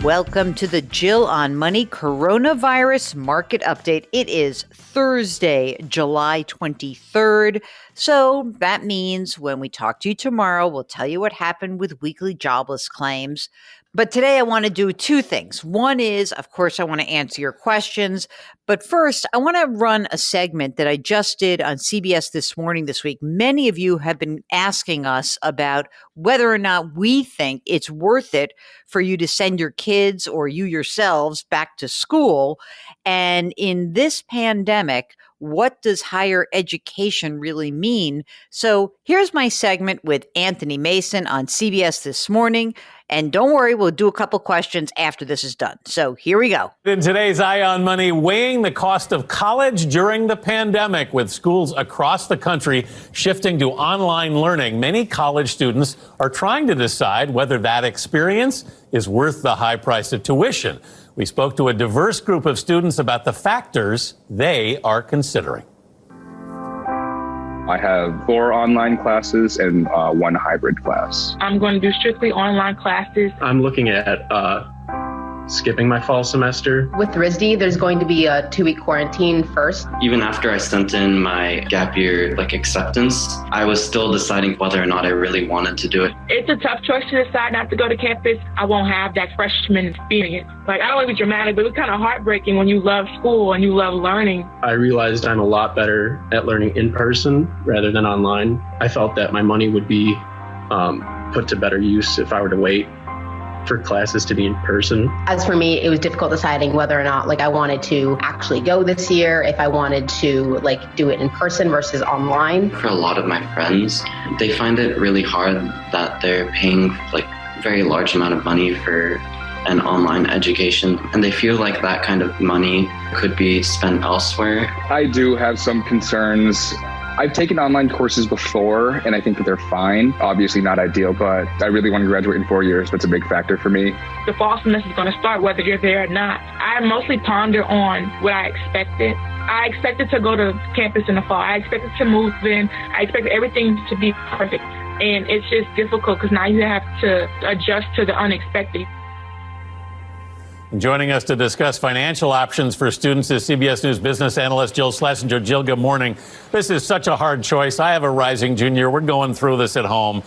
Welcome to the Jill on Money Coronavirus Market Update. It is Thursday, July 23rd. So that means when we talk to you tomorrow, we'll tell you what happened with weekly jobless claims. But today I want to do two things. One is, of course, I want to answer your questions. But first, I want to run a segment that I just did on CBS This Morning this week. Many of you have been asking us about whether or not we think it's worth it for you to send your kids or you yourselves back to school. And in this pandemic, what does higher education really mean? So here's my segment with Anthony Mason on CBS This Morning. And don't worry, we'll do a couple questions after this is done. So here we go. In today's Eye on Money, weighing the cost of college during the pandemic, with schools across the country shifting to online learning, many college students are trying to decide whether that experience is worth the high price of tuition. We spoke to a diverse group of students about the factors they are considering. I have 4 online classes and 1 hybrid class. I'm going to do strictly online classes. I'm looking at skipping my fall semester. With RISD, there's going to be a 2-week quarantine first. Even after I sent in my gap year acceptance, I was still deciding whether or not I really wanted to do it. It's a tough choice to decide not to go to campus. I won't have that freshman experience. I don't want to be dramatic, but it's kind of heartbreaking when you love school and you love learning. I realized I'm a lot better at learning in person rather than online. I felt that my money would be put to better use if I were to wait for classes to be in person. As for me, it was difficult deciding whether or not I wanted to actually go this year, if I wanted to do it in person versus online. For a lot of my friends, they find it really hard that they're paying very large amount of money for an online education, and they feel like that kind of money could be spent elsewhere. I do have some concerns. I've taken online courses before, and I think that they're fine. Obviously not ideal, but I really want to graduate in 4 years. That's a big factor for me. The fall semester is going to start whether you're there or not. I mostly ponder on what I expected. I expected to go to campus in the fall. I expected to move in. I expected everything to be perfect. And it's just difficult because now you have to adjust to the unexpected. Joining us to discuss financial options for students is CBS News business analyst Jill Schlesinger. Jill, good morning. This is such a hard choice. I have a rising junior. We're going through this at home.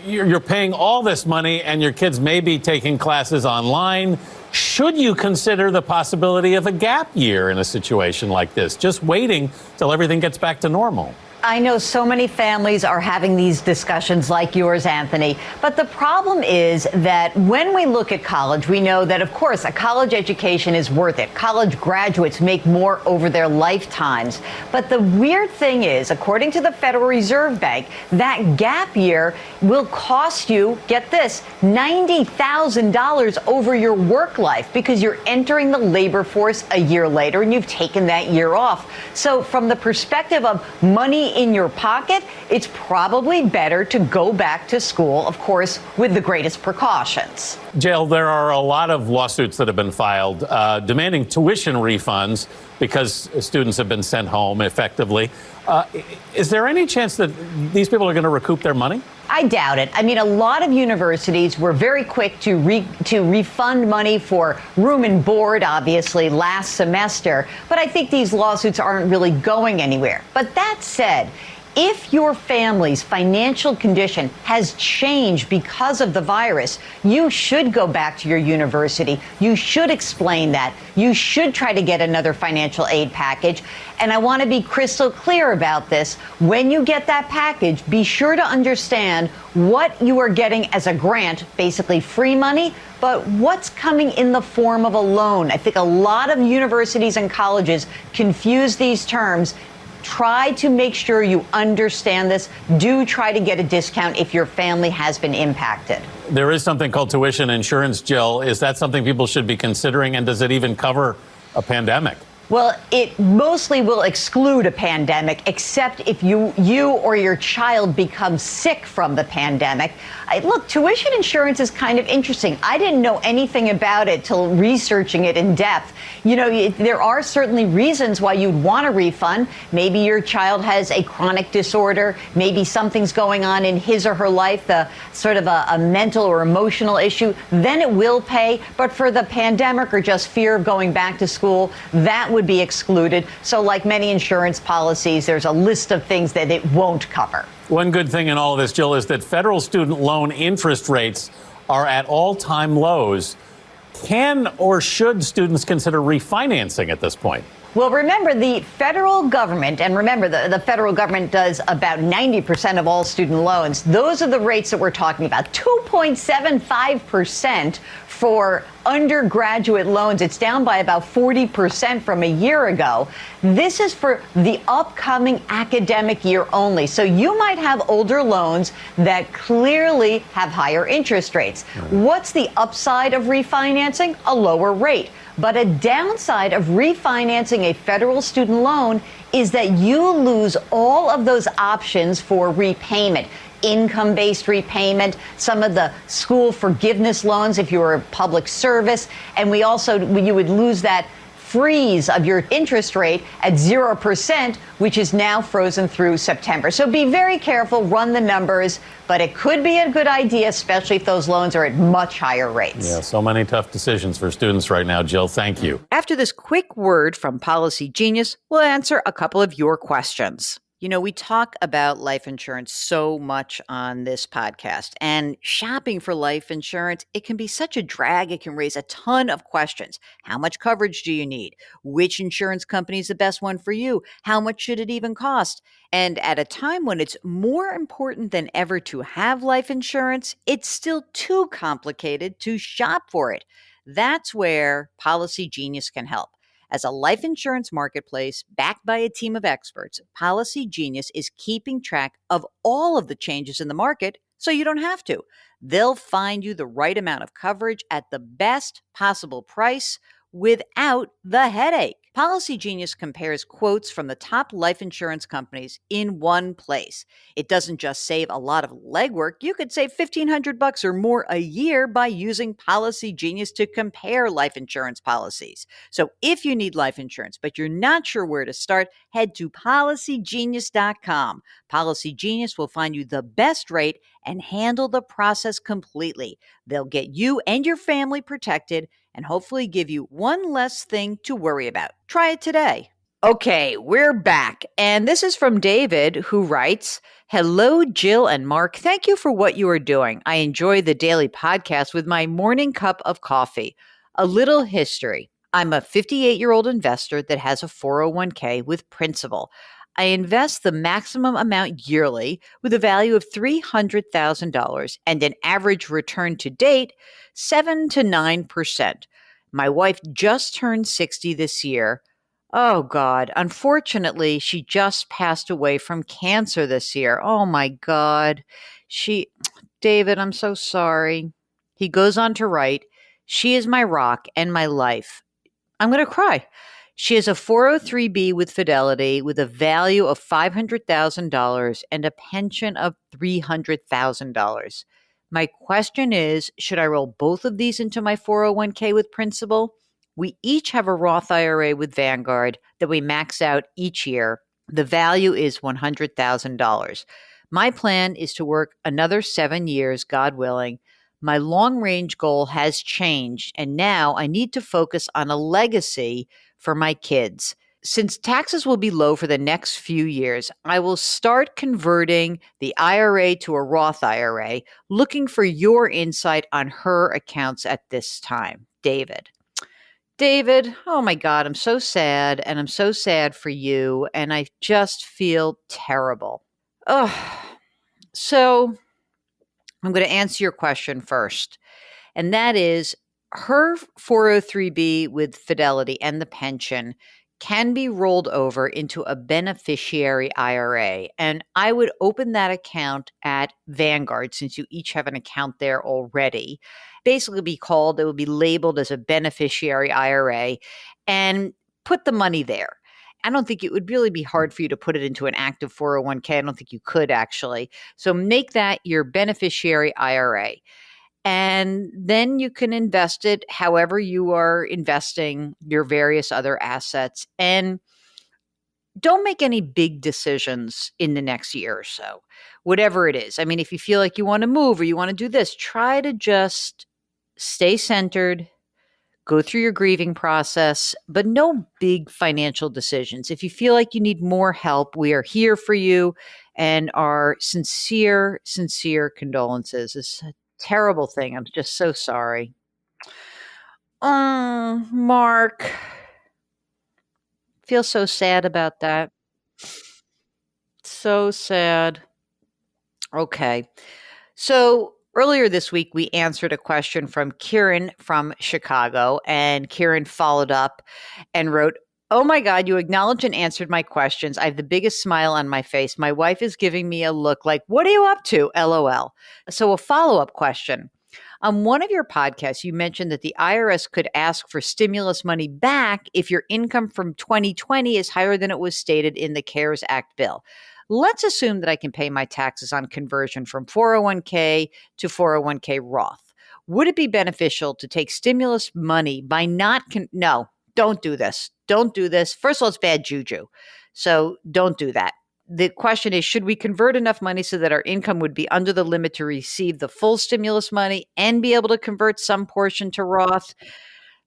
You're paying all this money and your kids may be taking classes online. Should you consider the possibility of a gap year in a situation like this, just waiting till everything gets back to normal? I know so many families are having these discussions like yours, Anthony. But the problem is that when we look at college, we know that, of course, a college education is worth it. College graduates make more over their lifetimes. But the weird thing is, according to the Federal Reserve Bank, that gap year will cost you, get this, $90,000 over your work life because you're entering the labor force a year later and you've taken that year off. So from the perspective of money in your pocket, it's probably better to go back to school, of course, with the greatest precautions. Jill, there are a lot of lawsuits that have been filed demanding tuition refunds because students have been sent home effectively. Is there any chance that these people are going to recoup their money? I doubt it. I mean, a lot of universities were very quick to refund money for room and board, obviously, last semester. But I think these lawsuits aren't really going anywhere. But that said, if your family's financial condition has changed because of the virus, you should go back to your university. You should explain that. You should try to get another financial aid package. And I want to be crystal clear about this. When you get that package, be sure to understand what you are getting as a grant, basically free money, but what's coming in the form of a loan. I think a lot of universities and colleges confuse these terms. Try to make sure you understand this. Do try to get a discount if your family has been impacted. There is something called tuition insurance, Jill. Is that something people should be considering? And does it even cover a pandemic? Well, it mostly will exclude a pandemic, except if you or your child becomes sick from the pandemic. Look, tuition insurance is kind of interesting. I didn't know anything about it till researching it in depth. There are certainly reasons why you'd want a refund. Maybe your child has a chronic disorder. Maybe something's going on in his or her life, sort of a mental or emotional issue. Then it will pay. But for the pandemic or just fear of going back to school, that would be excluded. So like many insurance policies, there's a list of things that it won't cover. One good thing in all of this, Jill, is that federal student loan interest rates are at all-time lows. Can or should students consider refinancing at this point? Well, remember, the federal government, and remember, the federal government does about 90% of all student loans. Those are the rates that we're talking about. 2.75% for undergraduate loans. It's down by about 40% from a year ago. This is for the upcoming academic year only. So you might have older loans that clearly have higher interest rates. What's the upside of refinancing? A lower rate. But a downside of refinancing a federal student loan is that you lose all of those options for repayment. Income-based repayment, some of the school forgiveness loans if you were a public service, and you would lose that freeze of your interest rate at 0%, which is now frozen through September. So be very careful, run the numbers, but it could be a good idea, especially if those loans are at much higher rates. Yeah, so many tough decisions for students right now, Jill. Thank you. After this quick word from Policy Genius, we'll answer a couple of your questions. We talk about life insurance so much on this podcast, and shopping for life insurance, it can be such a drag. It can raise a ton of questions. How much coverage do you need? Which insurance company is the best one for you? How much should it even cost? And at a time when it's more important than ever to have life insurance, it's still too complicated to shop for it. That's where Policy Genius can help. As a life insurance marketplace backed by a team of experts, Policy Genius is keeping track of all of the changes in the market so you don't have to. They'll find you the right amount of coverage at the best possible price without the headache. Policy Genius compares quotes from the top life insurance companies in one place. It doesn't just save a lot of legwork. You could save $1,500 or more a year by using Policy Genius to compare life insurance policies. So if you need life insurance, but you're not sure where to start, head to PolicyGenius.com. Policy Genius will find you the best rate and handle the process completely. They'll get you and your family protected and hopefully give you one less thing to worry about. Try it today. Okay, we're back. And this is from David, who writes, "Hello, Jill and Mark. Thank you for what you are doing. I enjoy the daily podcast with my morning cup of coffee. A little history. I'm a 58-year-old investor that has a 401k with Principal. I invest the maximum amount yearly with a value of $300,000 and an average return to date, 7 to 9%. My wife just turned 60 this year. Oh, God. Unfortunately, she just passed away from cancer this year. Oh, my God. David, I'm so sorry." He goes on to write, "She is my rock and my life." I'm going to cry. "She has a 403B with Fidelity with a value of $500,000 and a pension of $300,000. My question is, should I roll both of these into my 401k with Principal? We each have a Roth IRA with Vanguard that we max out each year. The value is $100,000. My plan is to work another 7 years, God willing. My long-range goal has changed, and now I need to focus on a legacy for my kids. Since taxes will be low for the next few years, I will start converting the IRA to a Roth IRA, looking for your insight on her accounts at this time. David." David, oh my God, I'm so sad, and I'm so sad for you, and I just feel terrible. So I'm going to answer your question first, and that is, her 403B with Fidelity and the pension can be rolled over into a beneficiary IRA. And I would open that account at Vanguard, since you each have an account there already. Basically it would be labeled as a beneficiary IRA. And put the money there. I don't think it would really be hard for you to put it into an active 401k. I don't think you could actually. So make that your beneficiary IRA. And then you can invest it however you are investing your various other assets. And don't make any big decisions in the next year or so, whatever it is. I mean, if you feel like you want to move or you want to do this, try to just stay centered, go through your grieving process, but no big financial decisions. If you feel like you need more help, we are here for you, and our sincere condolences. It's a terrible thing. I'm just so sorry. Mark, feel so sad about that. So sad. Okay. So earlier this week, we answered a question from Kieran from Chicago, and Kieran followed up and wrote, "Oh my God, you acknowledged and answered my questions. I have the biggest smile on my face. My wife is giving me a look like, what are you up to? LOL. So a follow-up question. On one of your podcasts, you mentioned that the IRS could ask for stimulus money back if your income from 2020 is higher than it was stated in the CARES Act bill. Let's assume that I can pay my taxes on conversion from 401k to 401k Roth. Would it be beneficial to take stimulus money by not no, don't do this. Don't do this. First of all, it's bad juju. So don't do that. The question is, should we convert enough money so that our income would be under the limit to receive the full stimulus money and be able to convert some portion to Roth?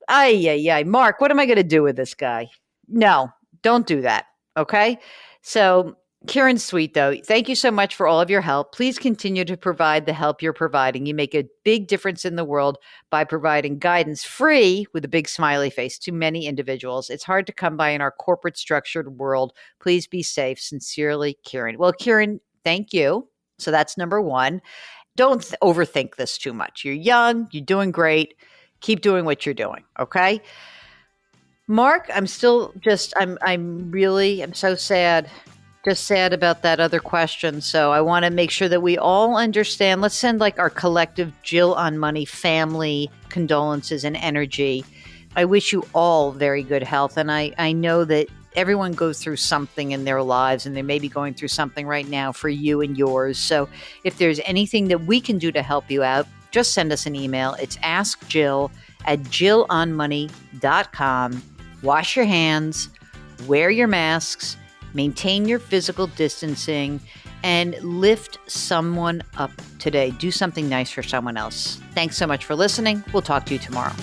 Ay. Mark, what am I going to do with this guy? No, don't do that. Okay. So Kieran's sweet, though. Thank you so much for all of your help. Please continue to provide the help you're providing. You make a big difference in the world by providing guidance free with a big smiley face to many individuals. It's hard to come by in our corporate structured world. Please be safe. Sincerely, Kieran. Well, Kieran, thank you. So that's number one. Don't overthink this too much. You're young. You're doing great. Keep doing what you're doing. Okay. Mark, I'm so sad. Just sad about that other question. So I want to make sure that we all understand. Let's send like our collective Jill on Money family condolences and energy. I wish you all very good health. And I know that everyone goes through something in their lives, and they may be going through something right now for you and yours. So if there's anything that we can do to help you out, just send us an email. It's askjill@jillonmoney.com. Wash your hands, wear your masks, maintain your physical distancing, and lift someone up today. Do something nice for someone else. Thanks so much for listening. We'll talk to you tomorrow.